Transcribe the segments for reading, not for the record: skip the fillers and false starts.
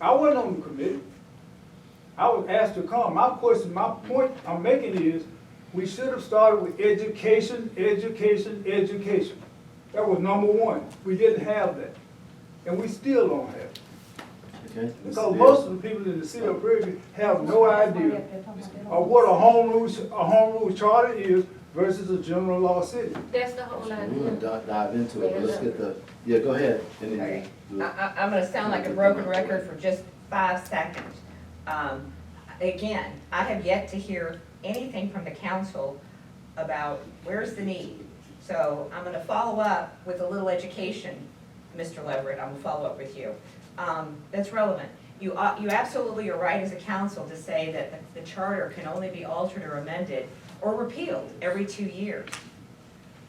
I wasn't on the committee. I was asked to come. My question, my point I'm making is, we should have started with education, education, education. That was number one. We didn't have that. And we still don't have it. Okay. Because most of the people in the city of Prairie have no idea of what a home rule charter is versus a general law city. That's the whole We're idea. gonna dive into it, but let's get the, yeah, go ahead. And then Okay. do it. I'm gonna sound like a broken record for just 5 seconds. Again, I have yet to hear anything from the council about where's the need. So I'm gonna follow up with a little education, Mr. Leverett, I'm gonna follow up with you. That's relevant. You absolutely are right as a council to say that the charter can only be altered or amended or repealed every 2 years.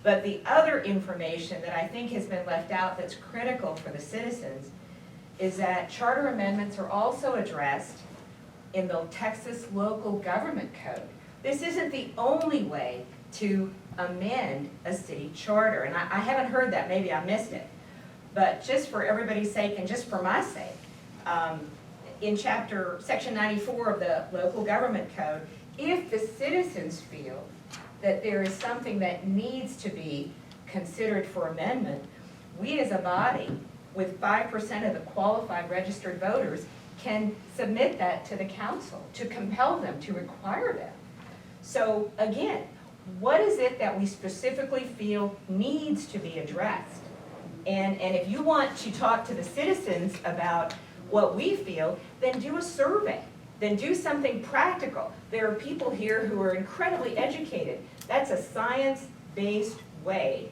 But the other information that I think has been left out that's critical for the citizens is that charter amendments are also addressed in the Texas Local Government Code. This isn't the only way to amend a city charter, and I haven't heard that, maybe I missed it. But just for everybody's sake and just for my sake, in section 94 of the Local Government Code, if the citizens feel that there is something that needs to be considered for amendment, we as a body, with 5% of the qualified registered voters, can submit that to the council, to compel them, to require them. So again, what is it that we specifically feel needs to be addressed? And if you want to talk to the citizens about what we feel, then do a survey. Then do something practical. There are people here who are incredibly educated. That's a science-based way,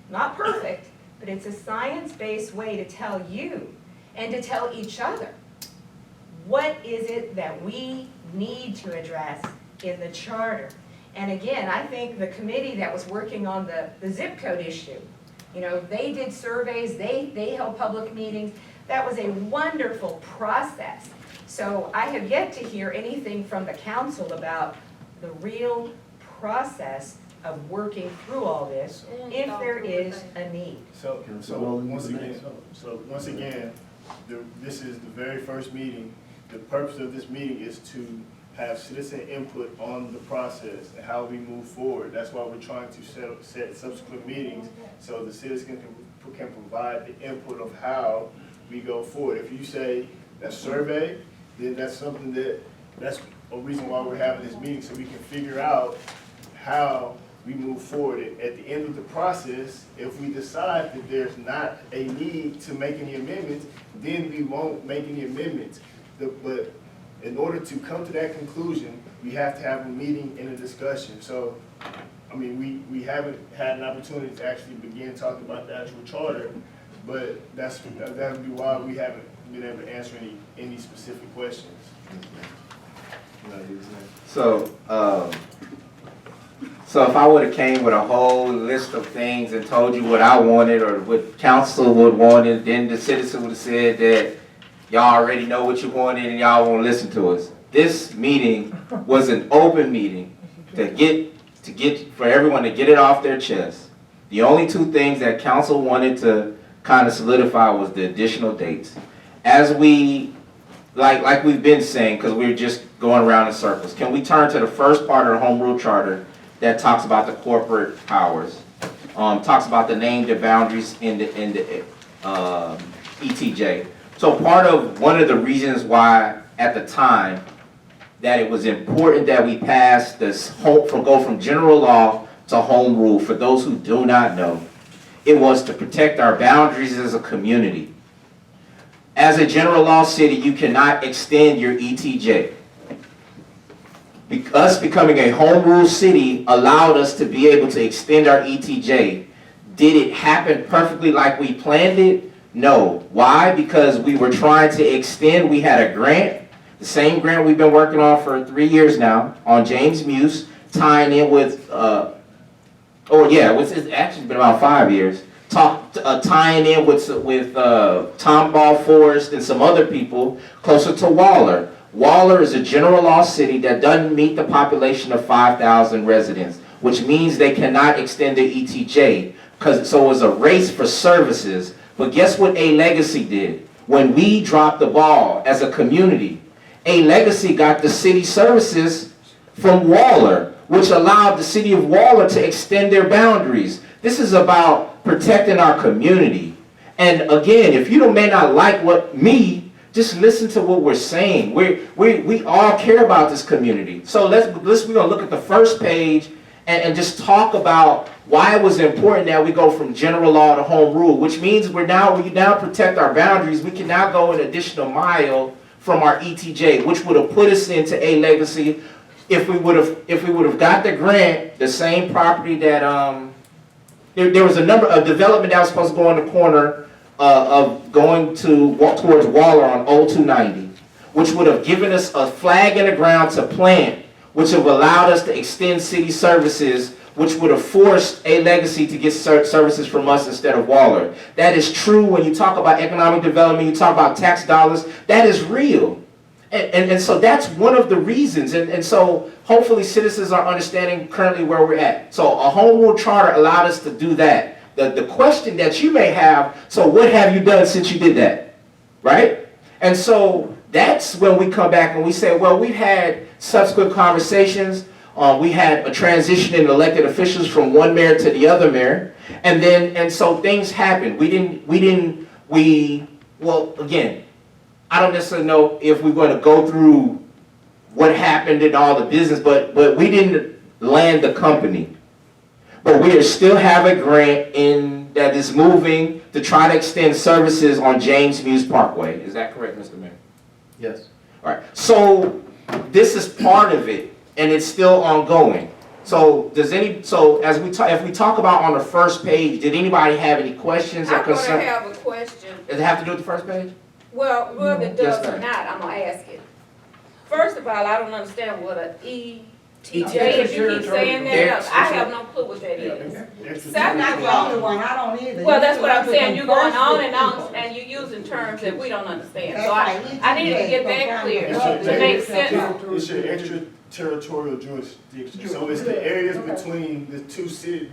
not perfect, but it's a science-based way to tell you and to tell each other what is it that we need to address in the charter. And again, I think the committee that was working on the zip code issue, you know, they did surveys, they held public meetings. That was a wonderful process. So I have yet to hear anything from the council about the real process of working through all this, if there is a need. So once again, this is the very first meeting. The purpose of this meeting is to have citizen input on the process and how we move forward. That's why we're trying to set subsequent meetings so the citizens can provide the input of how we go forward. If you say that survey, then that's something that's a reason why we're having this meeting, so we can figure out how we move forward. At the end of the process, if we decide that there's not a need to make any amendments, then we won't make any amendments. But in order to come to that conclusion, we have to have a meeting and a discussion. So, I mean, we haven't had an opportunity to actually begin talking about the actual charter, but that would be why we haven't been able to answer any specific questions. So if I would have came with a whole list of things and told you what I wanted or what council would wanted, then the citizen would have said that y'all already know what you wanted and y'all won't listen to us. This meeting was an open meeting for everyone to get it off their chest. The only two things that council wanted to kind of solidify was the additional dates. As we, like we've been saying, because we're just going around in circles, can we turn to the first part of the Home Rule Charter that talks about the corporate powers, talks about the named boundaries in the ETJ. So one of the reasons why at the time that it was important that we pass this go from general law to home rule, for those who do not know, it was to protect our boundaries as a community. As a general law city, you cannot extend your ETJ. Us becoming a home rule city allowed us to be able to extend our ETJ. Did it happen perfectly like we planned it? No. Why? Because we were trying to extend, we had a grant, the same grant we've been working on for 3 years now, on James Muse, tying in with, it's actually been about 5 years, tying in with Tom Ball Forest and some other people closer to Waller. Waller is a general law city that doesn't meet the population of 5,000 residents, which means they cannot extend their ETJ. So it was a race for services. But guess what A Legacy did? when we dropped the ball as a community, A Legacy got the city services from Waller, which allowed the city of Waller to extend their boundaries. This is about protecting our community. And again, if you may not like just listen to what we're saying. We all care about this community. So we're gonna look at the first page and just talk about why it was important that we go from general law to home rule, which means we now protect our boundaries. We can now go an additional mile from our ETJ, which would have put us into A Legacy if we would have got the grant, the same property that there was a development that was supposed to go on the corner of going towards Waller on 0290, which would have given us a flag in the ground to plant, which have allowed us to extend city services, which would have forced A Legacy to get services from us instead of Waller. That is true when you talk about economic development, you talk about tax dollars, that is real. And so that's one of the reasons. And so hopefully citizens are understanding currently where we're at. So a home rule charter allowed us to do that. The question that you may have, so what have you done since you did that, right? And so that's when we come back and we say, well, we've had subsequent conversations. We had a transition in elected officials from one mayor to the other mayor. And so things happened. Well, again, I don't necessarily know if we're going to go through what happened in all the business, but we didn't land the company. But we still have a grant that is moving to try to extend services on James Muse Parkway. Is that correct, Mr. Mayor? Yes. All right. So this is part of it, and it's still ongoing. So if we talk about on the first page, did anybody have any questions or I'm gonna concerns? have a question. Does it have to do with the first page? Well, whether it Yes, does or ma'am. not, I'm gonna ask it. First of all, I don't understand what a ETJ, ETJ. if you keep saying that, I have no clue what that is. I'm not the only one, I don't either. Well, that's what I'm saying, you're going on and on, and you're using terms that we don't understand. So I need to get that clear, to make sense. It's your extraterritorial jurisdiction, so it's the areas between the two cities,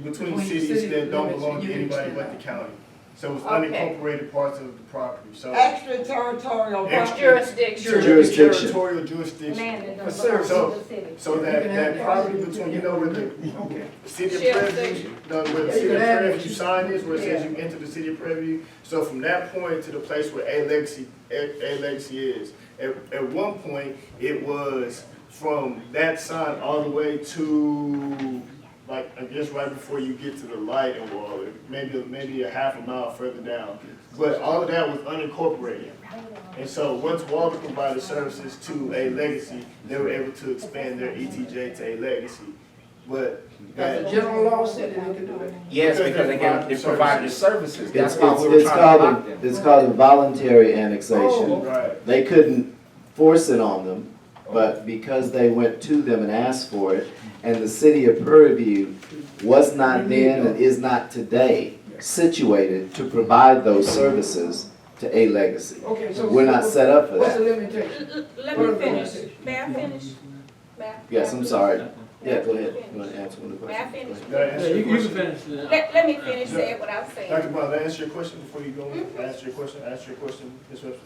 cities that don't belong to anybody but the county. So it's Okay. unincorporated parts of the property, so. Extraterritorial. Jurisdiction. Jurisdiction. Territorial jurisdiction. Land that Yes, sir. doesn't belong to the city. So that property between, where the city of Sheriff Prairie, station. where the city of Prairie, you sign this, where it says you enter the city of Prairie. So from that point to the place where A Legacy is, at one point, it was from that sign all the way to, like, I guess right before you get to the light in Waller, maybe a half a mile further down. But all of that was unincorporated. And so once Waller provided services to A Legacy, they were able to expand their ETJ to A Legacy. But that, General law said that they could do that. Yes, because they provided the services. That's why we were It's trying to lock them. it's called a voluntary annexation. Oh. right. They couldn't force it on them, but because they went to them and asked for it, and the city of Prairie View was not then and is not today situated to provide those services to A Legacy. Okay, so. We're not set up for What's the that. limitation? Let me finish. May I finish? Yes, I'm sorry. Yeah, go ahead. You want to answer one of the May I questions? finish? Did I answer your question? finish Let me finish saying what I was saying. Dr. Bond, did I answer your question before you go? Answer your question, Ms. Webster?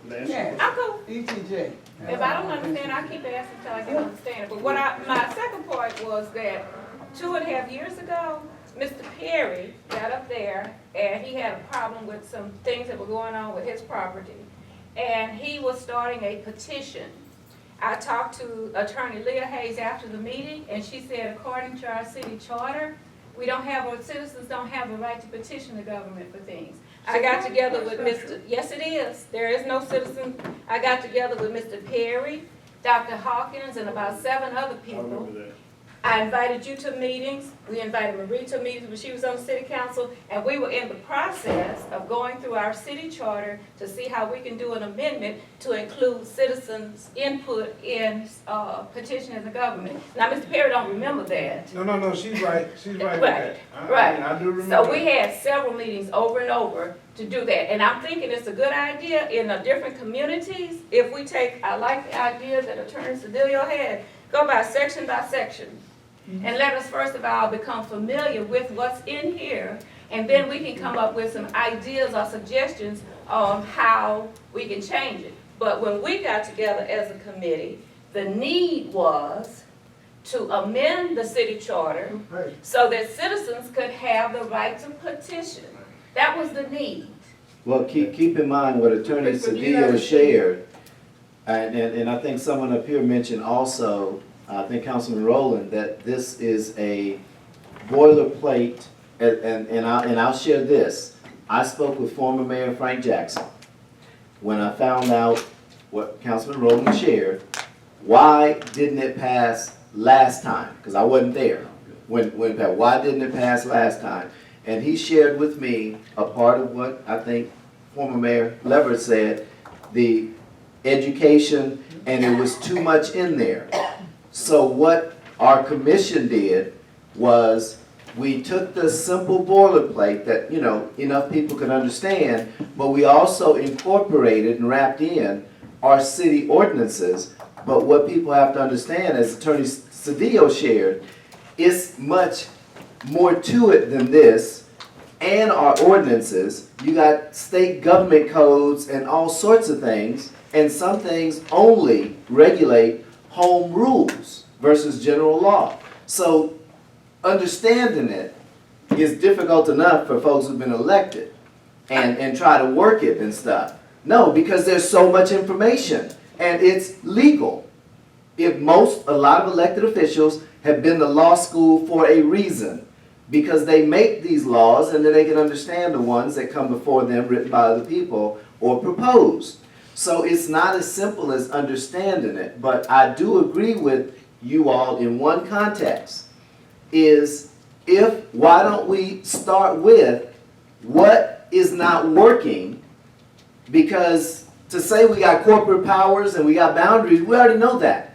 Did I answer your Yeah. question? I'm cool. ETJ. If I don't understand, I keep asking until I can understand it. But my second point was that 2.5 years ago, Mr. Perry got up there and he had a problem with some things that were going on with his property. And he was starting a petition. I talked to Attorney Leah Hayes after the meeting, and she said, according to our city charter, citizens don't have a right to petition the government for things. I got together with yes it is, there is no citizen. I got together with Mr. Perry, Dr. Hawkins, and about 7 other I people. remember that. I invited you to meetings, we invited Marie to meetings when she was on the city council, and we were in the process of going through our city charter to see how we can do an amendment to include citizens' input in petitioning the government. Now, Mr. Perry don't remember that. No, she's right with Right, that. right. I do remember. So we had several meetings over and over to do that, and I'm thinking it's a good idea in the different communities, if we take, I like the idea that Attorney Sedillo had, go by section, and let us first of all become familiar with what's in here, and then we can come up with some ideas or suggestions on how we can change it. But when we got together as a committee, the need was to amend the city charter Right. so that citizens could have the right to petition. That was the need. Well, keep in mind what Attorney Cedillo shared, and I think someone up here mentioned also, I think Councilman Rowland, that this is a boilerplate, and I'll share this. I spoke with former Mayor Frank Jackson. When I found out what Councilman Rowland shared, why didn't it pass last time? Because I wasn't there why didn't it pass last time? And he shared with me a part of what I think former Mayor Leverett said, the education, and it was too much in there. So what our commission did was we took the simple boilerplate that, enough people could understand, but we also incorporated and wrapped in our city ordinances. But what people have to understand, as Attorney Cedillo shared, it's much more to it than this, and our ordinances. You got state government codes and all sorts of things, and some things only regulate home rules versus general law. So understanding it is difficult enough for folks who've been elected and try to work it and stuff. No, because there's so much information and it's legal. A lot of elected officials have been to law school for a reason, because they make these laws and then they can understand the ones that come before them written by other people or proposed. So it's not as simple as understanding it, but I do agree with you all in one context, is why don't we start with what is not working? Because to say we got corporate powers and we got boundaries, we already know that.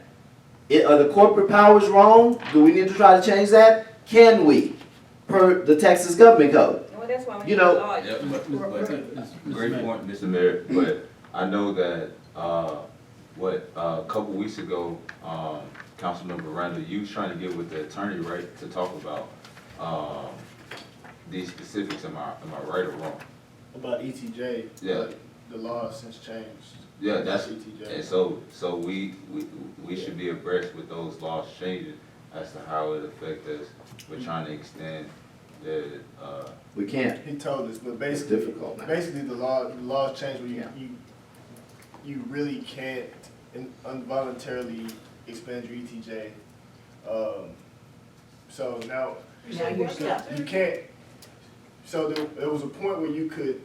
Are the corporate powers wrong? Do we need to try to change that? Can we? Per the Texas Government Code. Well, that's why we You need know- a law. Yeah, great point, Mr. Mayor, but I know that, a couple weeks ago, Councilmember Randall, you was trying to get with the attorney, right, to talk about, these specifics, am I right or wrong? About ETJ. Yeah. but The law has since changed. Yeah, that's, ETJ. and so we should be abreast with those laws changing as to how it affect us. We're trying to extend the, We can't. He told us, but It's basically, difficult now. the laws changed where Yeah. you really can't involuntarily expand your ETJ. So now, Now you're stuck. you can't, so there was a point where you could,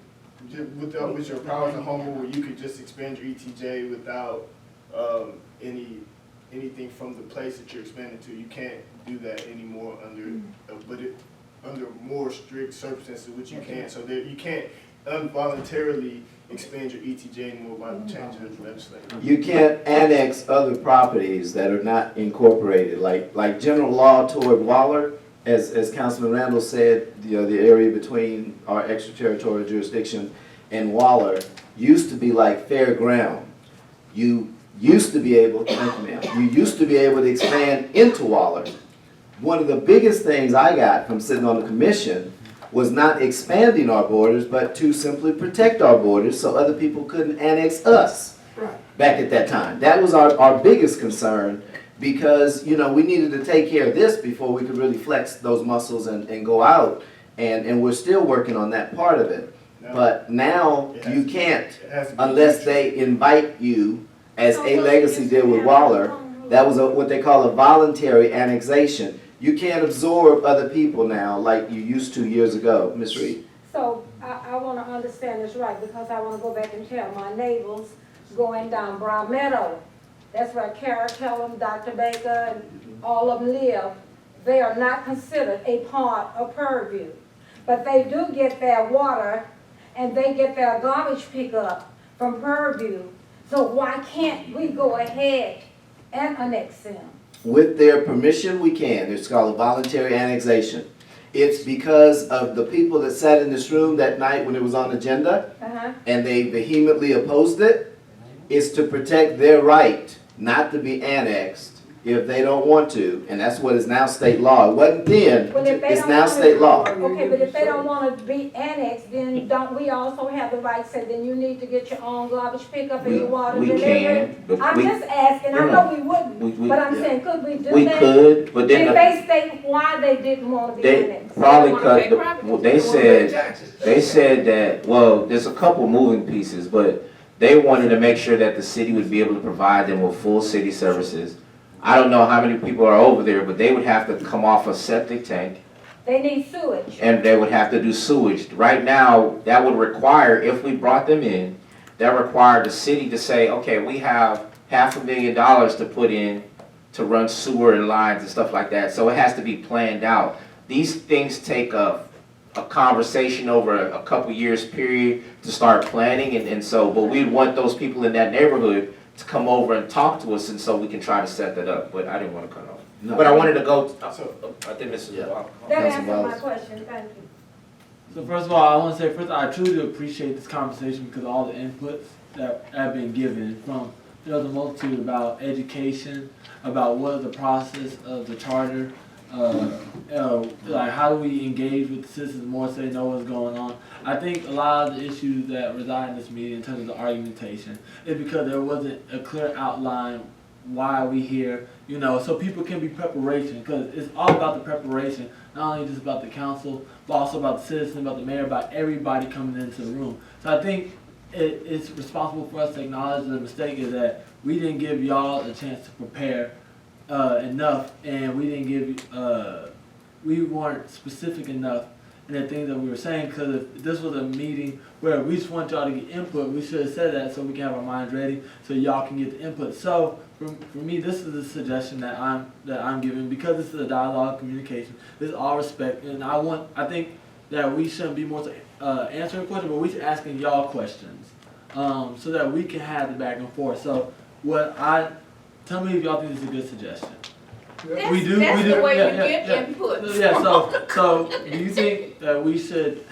with your powers and home rule, where you could just expand your ETJ without, anything from the place that you're expanding to. You can't do that anymore under more strict circumstances, which you can't. So you can't involuntarily expand your ETJ anymore by changing the legislature. You can't annex other properties that are not incorporated, like general law toward Waller, as Councilman Randall said, the area between our extraterritorial jurisdiction and Waller used to be like fair ground. You used to be able, thank you ma'am, you used to be able to expand into Waller. One of the biggest things I got from sitting on the commission was not expanding our borders, but to simply protect our borders so other people couldn't annex us back at that time. That was our biggest concern, because we needed to take care of this before we could really flex those muscles and go out, and we're still working on that part of it. But now you can't, unless they invite you, as A Legacy did with Waller. That was what they call a voluntary annexation. You can't absorb other people now like you used to years ago. Ms. Reed. So I want to understand this right, because I want to go back and tell my neighbors going down Brown Meadow. That's where Kara Kellum, Dr. Baker, and all of them live. They are not considered a part of Purview. But they do get their water and they get their garbage pickup from Purview. So why can't we go ahead and annex them? With their permission, we can. It's called a voluntary annexation. It's because of the people that sat in this room that night when it was on agenda, and they vehemently opposed it. It's to protect their right not to be annexed if they don't want to, and that's what is now state law. It wasn't then, Well, if they it's don't now wanna- state law. Okay, but if they don't wanna be annexed, then don't we also have the right to say, then you need to get your own garbage pickup and your water We delivered? can, but I'm we, just asking, I know we wouldn't, we, but I'm yeah. saying, could we do that? we could, but then Did they state why they didn't wanna be they annexed? probably wanna pay cut, property. well, they said that, well, there's a couple moving pieces, but they wanted to make sure that the city would be able to provide them with full city services. I don't know how many people are over there, but they would have to come off a septic tank They need sewage. and they would have to do sewage. Right now, that would require, if we brought them in, that required the city to say, okay, we have $500,000 to put in to run sewer and lines and stuff like that. So it has to be planned out. These things take a conversation over a couple years period to start planning, and so, but we'd want those people in that neighborhood to come over and talk to us, and so we can try to set that up, but I didn't want to cut off. No. But I wanted to go, So- I think Mrs. Yeah. Walker. That Councilman answers my Wallace. question, thank you. So first of all, I want to say first, I truly appreciate this conversation because of all the inputs that have been given from, there's a multitude about education, about what is the process of the charter, like how do we engage with the citizens more so they know what's going on. I think a lot of the issues that reside in this meeting in terms of the argumentation is because there wasn't a clear outline why we here, you know, so people can be preparation, because it's all about the preparation, not only just about the council, but also about the citizens, about the mayor, about everybody coming into the room. So I think it's responsible for us to acknowledge the mistake is that we didn't give y'all a chance to prepare enough, and we didn't give, we weren't specific enough in the things that we were saying, because if this was a meeting where we just want y'all to get input, we should have said that so we can have our minds ready, so y'all can get the input. So for me, this is a suggestion that I'm giving, because this is a dialogue, communication. This is all respect, and I think that we shouldn't be more answering questions, but we should asking y'all questions, so that we can have the back and forth. So tell me if y'all think this is a good suggestion. That's the way you get input. Yeah, so do you think that we should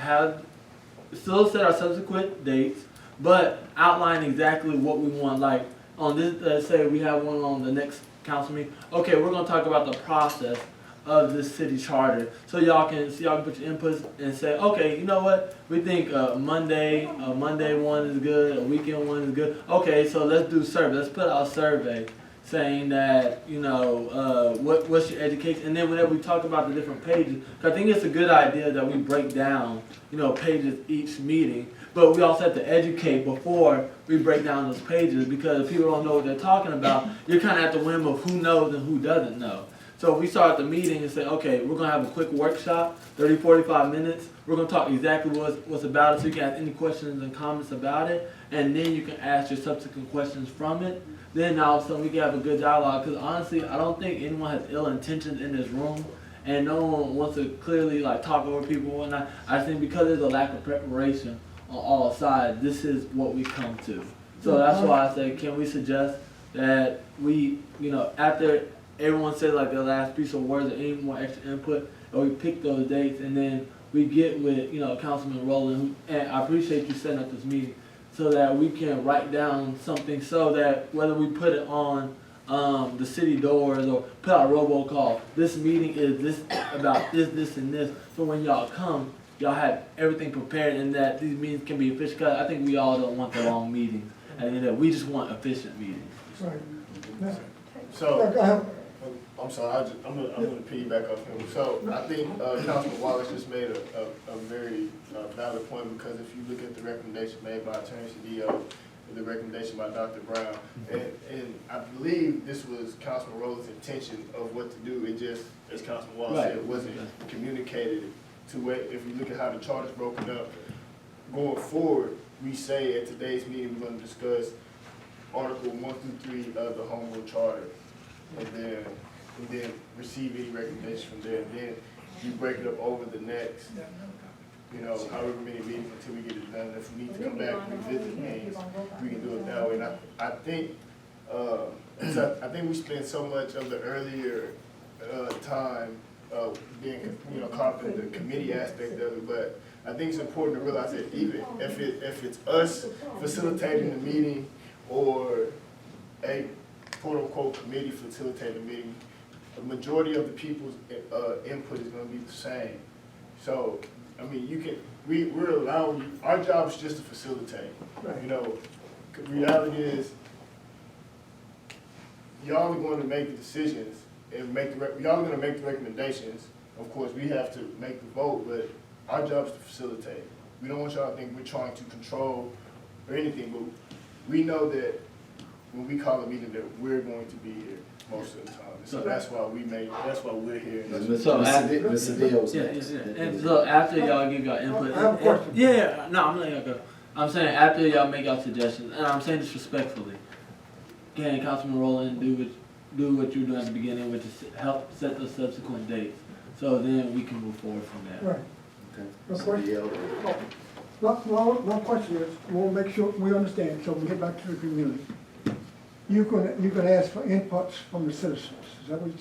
still set our subsequent dates, but outline exactly what we want, like on this, let's say we have one on the next council meeting, okay, we're gonna talk about the process of this city charter, so y'all can put your inputs and say, okay, you know what, we think a Monday one is good, a weekend one is good, okay, so let's do survey, let's put out a survey saying that, you know, what's your education, and then whenever we talk about the different pages, 'cause I think it's a good idea that we break down, you know, pages each meeting, but we also have to educate before we break down those pages, because if people don't know what they're talking about, you're kind of at the whim of who knows and who doesn't know. So if we start the meeting and say, okay, we're gonna have a quick workshop, 30, 45 minutes, we're gonna talk exactly what's about it, so you can ask any questions and comments about it, and then you can ask your subsequent questions from it. Then all of a sudden we can have a good dialogue, because honestly, I don't think anyone has ill intentions in this room, and no one wants to clearly like talk over people and whatnot. I think because there's a lack of preparation on all sides, this is what we come to. So that's why I say, can we suggest that we, you know, after everyone says like their last piece of words or any more extra input, or we pick those dates, and then we get with, you know, Councilman Rowland, and I appreciate you setting up this meeting, so that we can write down something, so that whether we put it on the city doors or put out a robocall, this meeting is this about this, and this. So when y'all come, y'all have everything prepared, and that these meetings can be efficient. 'Cause I think we all don't want the long meetings, and that we just want efficient meetings. Right. So, I'm sorry, I'm gonna piggyback off him. So I think Councilman Wallace just made a very valid point, because if you look at the recommendation made by Attorney Cedillo, and the recommendation by Dr. Brown, and I believe this was Councilman Rowland's intention of what to do. It just, as Councilman Wallace said, it wasn't communicated to where, if you look at how the charter's broken up, going forward, we say at today's meeting, we're gonna discuss Article 1 through 3 of the Home Rule Charter, and then receive any recommendations from there. And then you break it up over the next, you know, however many meetings until we get it done. If we need to come back and revisit things, we can do it that way. And I think, I think we spent so much of the earlier time being, you know, caught up in the committee aspect of it, but I think it's important to realize that even if it's us facilitating the meeting, or a quote-unquote committee facilitate a meeting, the majority of the people's input is gonna be the same. So, I mean, we're allowing, our job is just to facilitate. You know, the reality is, y'all are going to make the decisions and y'all are gonna make the recommendations. Of course, we have to make the vote, but our job is to facilitate. We don't want y'all to think we're trying to control or anything, but we know that when we call a meeting that we're going to be here most of the time. So that's why we're here. And that's So Mr. Dale's Yeah, next. yeah, yeah. And so after y'all give y'all input. I have a question. Yeah, no, I'm letting y'all go. I'm saying after y'all make y'all suggestions, and I'm saying this respectfully, can Councilman Rowland do what you were doing at the beginning, which is help set the subsequent dates, so then we can move forward from there. Right. Okay. No Mr. question. Dale. My question is, we'll make sure we understand, so we get back to the community. You can ask for inputs from the citizens. Is that what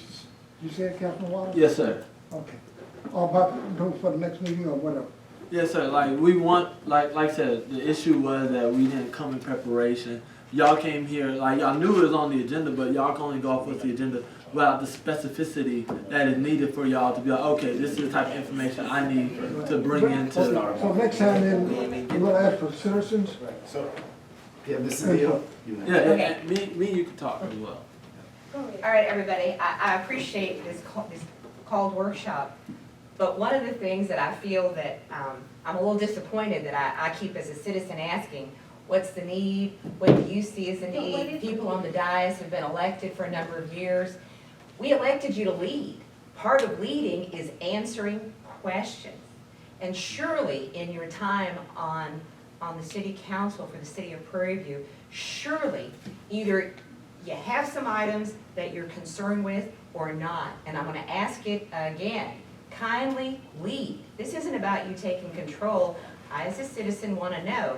you said, Councilman Water? Yes, sir. Okay. Or about, do it for the next meeting or whatever. Yes, sir. Like we want, like I said, the issue was that we didn't come in preparation. Y'all came here, like y'all knew it was on the agenda, but y'all can only go off with the agenda without the specificity that is needed for y'all to be like, okay, this is the type of information I need to bring into. Okay, so next time then, we'll ask for citizens. So, Yeah, Mr. Dale. Yeah, and me and you can talk as well. All right, everybody, I appreciate this called workshop, but one of the things that I feel that I'm a little disappointed that I keep as a citizen asking, what's the need? What do you see as a need? People on the dais have been elected for a number of years. We elected you to lead. Part of leading is answering questions. And surely in your time on the city council for the city of Prairie View, surely either you have some items that you're concerned with or not. And I'm gonna ask it again, kindly lead. This isn't about you taking control. I as a citizen wanna know,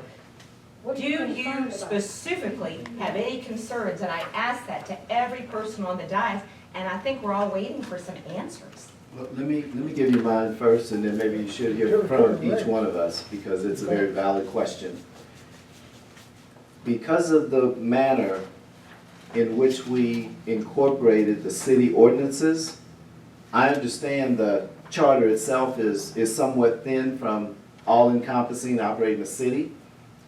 do you specifically have any concerns? And I ask that to every person on the dais, and I think we're all waiting for some answers. Well, let me give you mine first, and then maybe you should hear from each one of us, because it's a very valid question. Because of the manner in which we incorporated the city ordinances, I understand the charter itself is somewhat thin from all-encompassing operating a city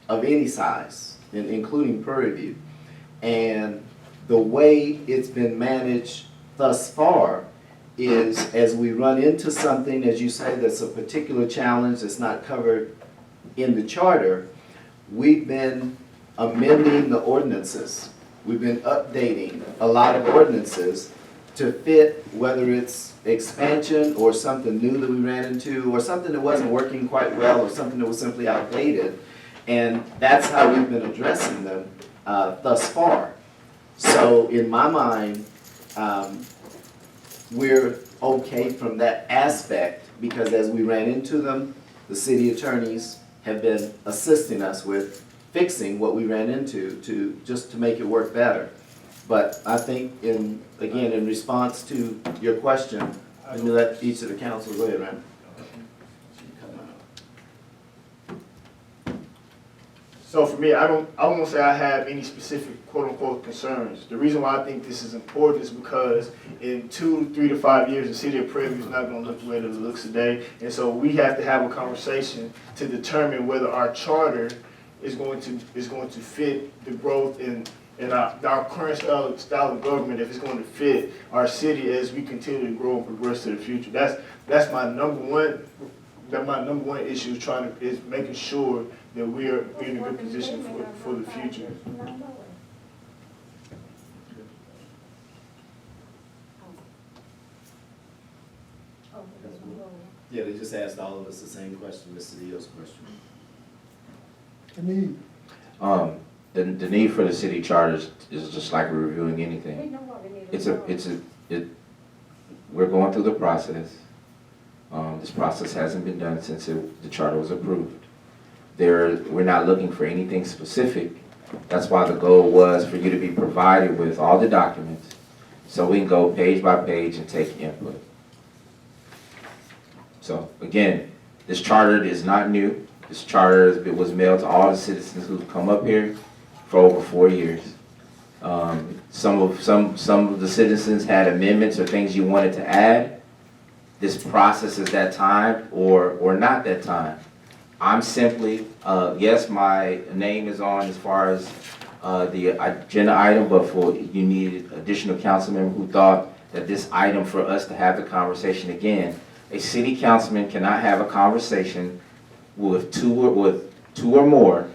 of any size, including Prairie View. And the way it's been managed thus far is, as we run into something, as you say, that's a particular challenge that's not covered in the charter, we've been amending the ordinances. We've been updating a lot of ordinances to fit, whether it's expansion or something new that we ran into, or something that wasn't working quite well, or something that was simply outdated. And that's how we've been addressing them thus far. So in my mind, we're okay from that aspect, because as we ran into them, the city attorneys have been assisting us with fixing what we ran into just to make it work better. But I think again, in response to your question, let me let each of the council go ahead, Rand. So for me, I won't say I have any specific quote-unquote concerns. The reason why I think this is important is because in 2, 3 to 5 years, the city of Prairie View is not going to look the way that it looks today. And so we have to have a conversation to determine whether our charter is going to fit the growth in our current style of government, if it's going to fit our city as we continue to grow and progress to the future. That's my number one. My number one issue is making sure that we're in a good position for the future. Yeah, they just asked all of us the same question, Mr. Dale's question. The need. The need for the city charter is just like reviewing anything. We're going through the process. This process hasn't been done since the charter was approved. We're not looking for anything specific. That's why the goal was for you to be provided with all the documents, so we can go page by page and take input. So again, this charter is not new. This charter was mailed to all the citizens who've come up here for over 4 years. some of the citizens had amendments or things you wanted to add, this process is that time or not that time. I'm simply, yes, my name is on as far as the agenda item, but you needed additional council member who thought that this item for us to have the conversation again. A city councilman cannot have a conversation with two or more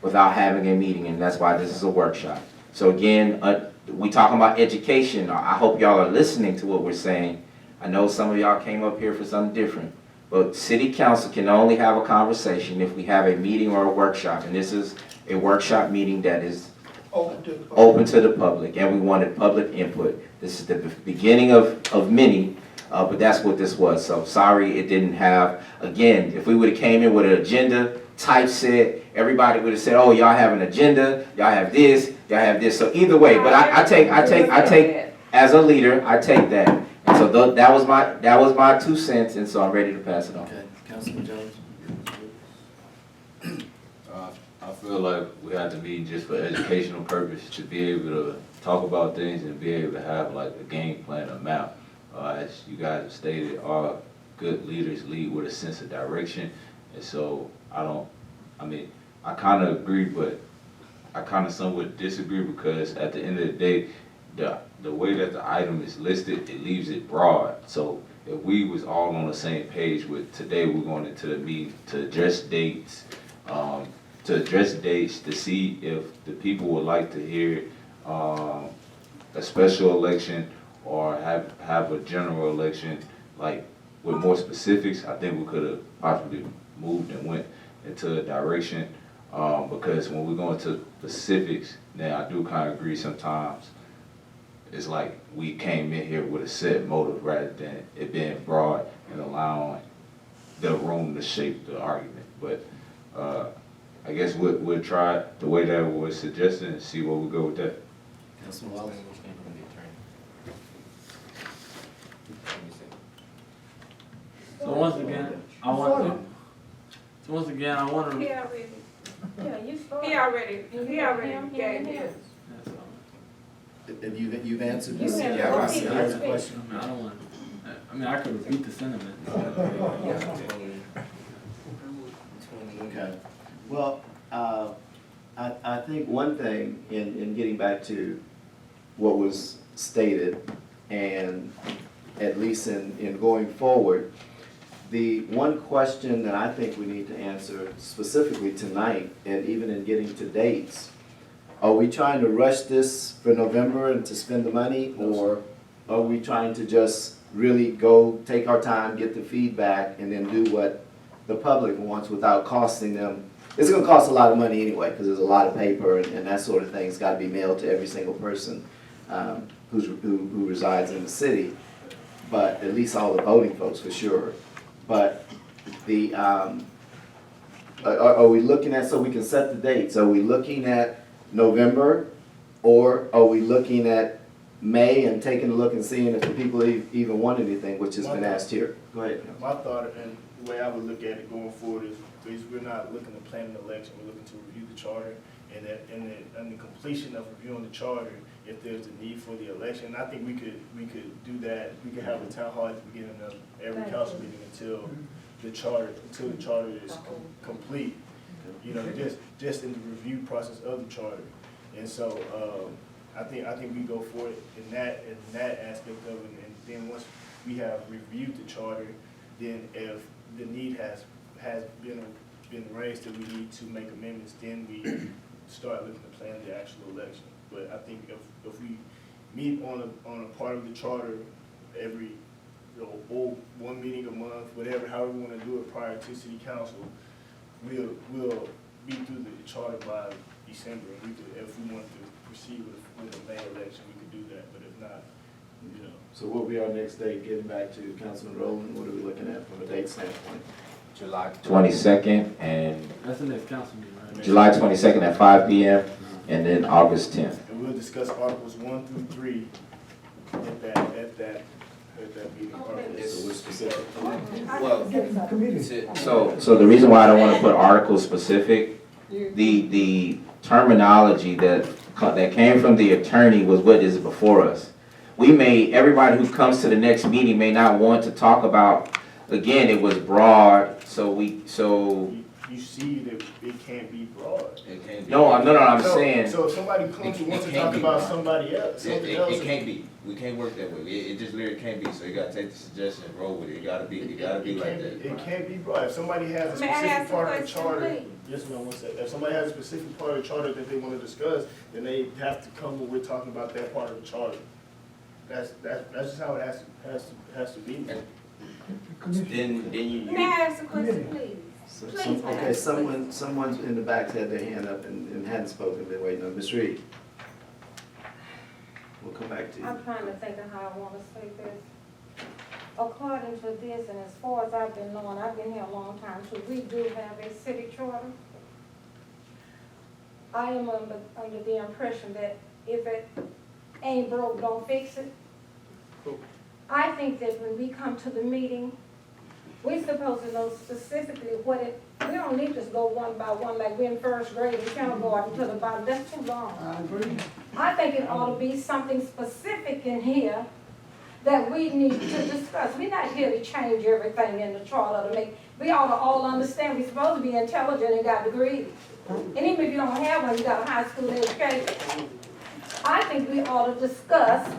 without having a meeting, and that's why this is a workshop. So again, we talking about education. I hope y'all are listening to what we're saying. I know some of y'all came up here for something different, but city council can only have a conversation if we have a meeting or a workshop, and this is a workshop meeting that is open to the public, and we wanted public input. This is the beginning of many, but that's what this was. So sorry it didn't have, again, if we would have came in with an agenda, typeset, everybody would have said, oh, y'all have an agenda, y'all have this, y'all have this. So either way, but I take, as a leader, I take that. And so that was my 2 cents, and so I'm ready to pass it on. Okay, Councilman Jones? I feel like we have to meet just for educational purpose, to be able to talk about things and be able to have like a game plan, a map. As you guys have stated, all good leaders lead with a sense of direction. And so I kind of agree, but I kind of somewhat disagree, because at the end of the day, the way that the item is listed, it leaves it broad. So if we was all on the same page with today, we're going into the meeting to address dates, to see if the people would like to hear a special election or have a general election, like with more specifics. I think we could have possibly moved and went into a direction, because when we go into specifics, now I do kind of agree sometimes it's like we came in here with a set motive rather than it being broad and allowing the room to shape the argument. But I guess we'll try it the way that was suggested and see where we go with that. Councilman Wallace? So once again, I want to. He already, Yeah, you started. he already gave his. If you've answered You this? have Yeah, to repeat that's it. a question. I don't want. I could repeat the sentiment. Okay. Well, I think one thing in getting back to what was stated, and at least in going forward, the one question that I think we need to answer specifically tonight, and even in getting to dates, are we trying to rush this for November and to spend the money, or are we trying to just really go take our time, get the feedback, and then do what the public wants without costing them? It's gonna cost a lot of money anyway, because there's a lot of paper and that sort of thing's gotta be mailed to every single person who resides in the city, but at least all the voting folks for sure. But the, are we looking at, so we can set the dates, are we looking at November, or are we looking at May and taking a look and seeing if the people even want anything, which has been asked here? Go ahead. My thought and the way I would look at it going forward is we're not looking to plan an election, we're looking to review the charter, and that and the completion of reviewing the charter, if there's a need for the election, I think we could do that. We could have a town hall at the beginning of every council meeting until the charter is complete. You know, just in the review process of the charter. And so I think we go for it in that aspect of it, and then once we have reviewed the charter, then if the need has been raised that we need to make amendments, then we start looking to plan the actual election. But I think if we meet on a part of the charter every, or one meeting a month, whatever, however we want to do it prior to city council, we'll be through the charter by December. And we could, if we want to proceed with the May election, we could do that. But if not, you know. So what will be our next date, getting back to Councilman Rowland, what are we looking at from a date standpoint? July 22nd and That's the next council meeting, right? July 22nd at 5 p.m. and then August 10th. And we'll discuss Articles 1 through 3 at that meeting. So we're specific. So the reason why I don't want to put article specific, the terminology that that came from the attorney was what is before us. Everybody who comes to the next meeting may not want to talk about, again, it was broad, You see that it can't be broad. It can't be. no, I'm saying, So if somebody comes and wants to It can't talk be about broad. somebody else, something else. It can't be. We can't work that way. It just literally can't be. So you gotta take the suggestion and roll with it. It gotta be like that. It can't be broad. If somebody has a May I specific ask a part of the question, charter. please? Yes, ma'am, one second. If somebody has a specific part of the charter that they want to discuss, then they have to come when we're talking about that part of the charter. That's just how it has to be. Then you. May I ask a question, please? Please, Okay, ma'am. someone's in the back had their hand up and hadn't spoken, been waiting on. Ms. Reed. We'll come back to you. I'm trying to think of how I want to say this. According to this, and as far as I've been knowing, I've been here a long time, so we do have a city charter. I am under the impression that if it ain't broke, don't fix it. I think that when we come to the meeting, we're supposed to know specifically what it, we don't need to just go one by one like we're in first grade and kindergarten to the bottom, that's too long. I agree. I think it ought to be something specific in here that we need to discuss. We're not here to change everything in the charter to make, we ought to all understand we're supposed to be intelligent and got degrees. And even if you don't have one, you got a high school education. I think we ought to discuss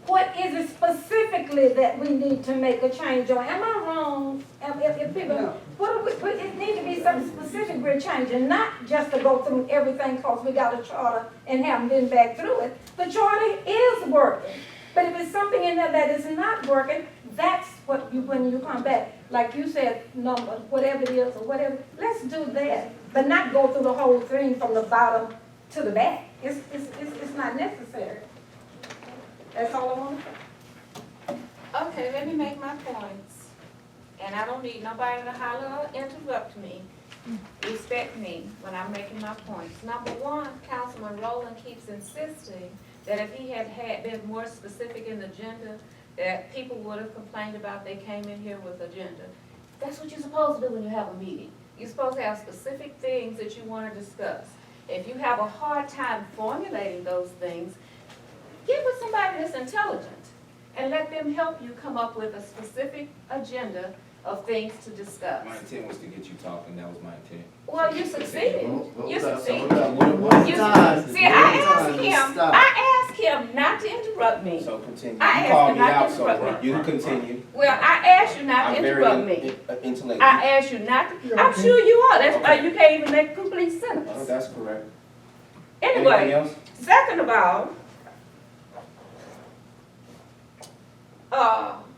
what is it specifically that we need to make a change on. Am I wrong? If people, it need to be something specific we're changing, not just to go through everything because we got a charter and haven't been back through it. The charter is working. But if it's something in there that is not working, that's what you, when you come back, like you said, number, whatever it is or whatever, let's do that. But not go through the whole thing from the bottom to the back. It's not necessary. That's all I want to say. Okay, let me make my points. And I don't need nobody to holler or interrupt me. Respect me when I'm making my points. Number one, Councilman Rowland keeps insisting that if he had been more specific in the agenda, that people would have complained about they came in here with agenda. That's what you're supposed to do when you have a meeting. You're supposed to have specific things that you want to discuss. If you have a hard time formulating those things, get with somebody that's intelligent and let them help you come up with a specific agenda of things to discuss. my intent was to get you talking, that was my intent. Well, you succeeded. You succeeded. One at a time. See, I asked him not to interrupt me. So continue. I You asked called him me not to out, so interrupt you can continue. Well, I asked you not to I'm very interrupt me. intellectual. I asked you not to, I'm sure you are, that's why you can't even make a complete Oh, sentence. that's correct. Anything Anyway, else? second of all,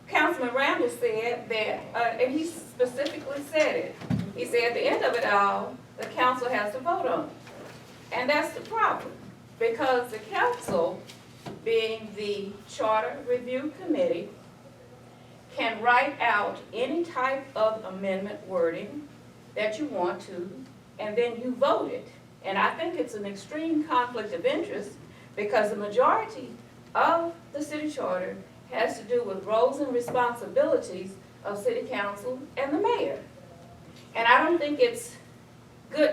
Councilman Randall said that, and he specifically said it, he said at the end of it all, the council has to vote on it. And that's the problem, because the council, being the charter review committee, can write out any type of amendment wording that you want to, and then you vote it. And I think it's an extreme conflict of interest, because the majority of the city charter has to do with roles and responsibilities of city council and the mayor. And I don't think it's